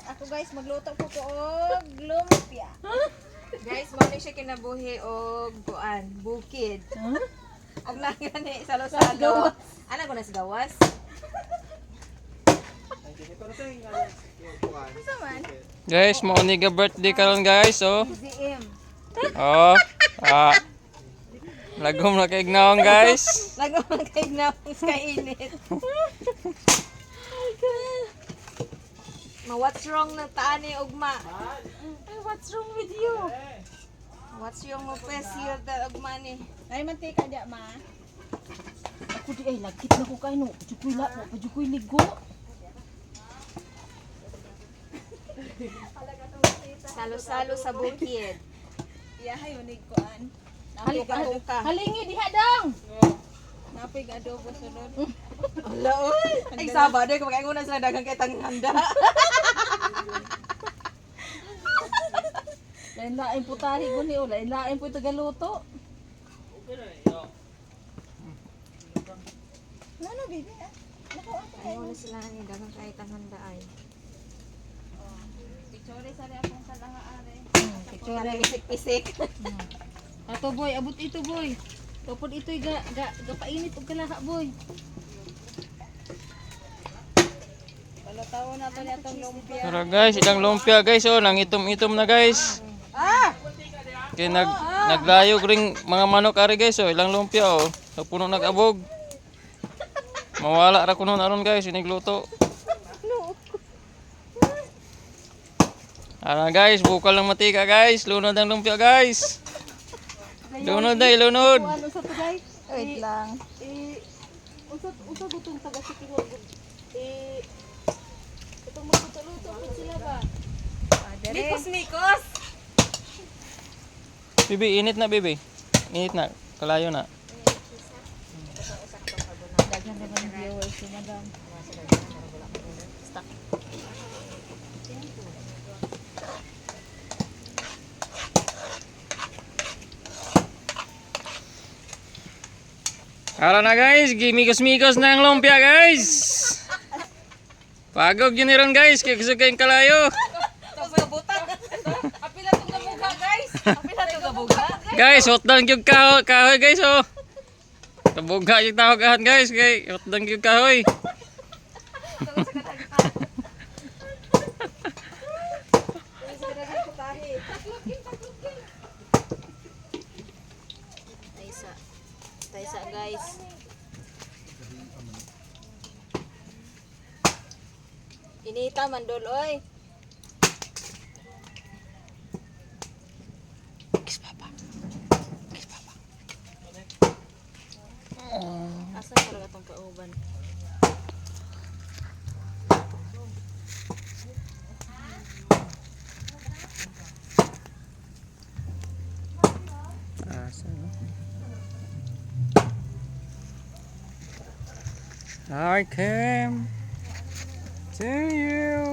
Ako guys, magluto po ko og lumpia. Guys, mo ni siya kinabuhi og kuan, bukid. Ang nangani salo-salo. Ana ko na sa gawas. Guys, mo ni ga birthday karon guys, oh. ZM. Oh. Ah. Lagom na kay ignaong guys. Lago man kay na kay init. What's wrong na taani ugma? Ay, what's wrong with you? What's wrong mo pes here the ugma ni? Ay mantika dia ma. Ako di ay lagkit na ko kay no. Pajukoy la po, pajukoy ligo. Salo-salo sa bukid. Yahay unig kuan. Napig-adobo. Halingi diha dong. Napig-adobo sunod. Ala oy. Ay Sabado ko magkaingon na sila dagang kay tanghanda. Lain-lain po tahi ko ni o, lain-lain po ito galuto. Ano bibi? Ayaw na sila ni dagang kay tanghanda ay. Picture sa akong kalahaare. Picture isik-isik. Ato boy, abot ito boy. Tupod ito gapainit og kalaha boy. Palataw na to nitong lumpia. Tara guys, ilang lumpia guys, oh, nang itom-itom na guys. Ah! Kay naglayog ring mga manok ari guys, oh, ilang lumpia oh. Sa puno nag-abog. Mawala ra kuno aron guys, inigluto. Ara guys, bukal ng matika guys, lunod ang lumpia guys. Lunod na, lunod. Ano sa to guys? Wait lang. Unsa butong taga sikingon. Itong magluto-luto po sila ba? Mikos-mikos! Bibi, init na bibi. Init na, kalayo na. Daghan naman viewers si madam. Ara na guys, gimigos-migos na ang lumpia guys. Pagog yun ron guys, kaya gusto kayong kalayo. Apila tong gabuga, guys! Apila tong gabuga? Guys, hotdog yung kahoy guys oh. Kabuga yung tawag ahan guys, kay hotdog yung kahoy. Taysa guys. Inita mandol oy. Kiss papa. Kiss papa. Asa ko atong kauban? I came to you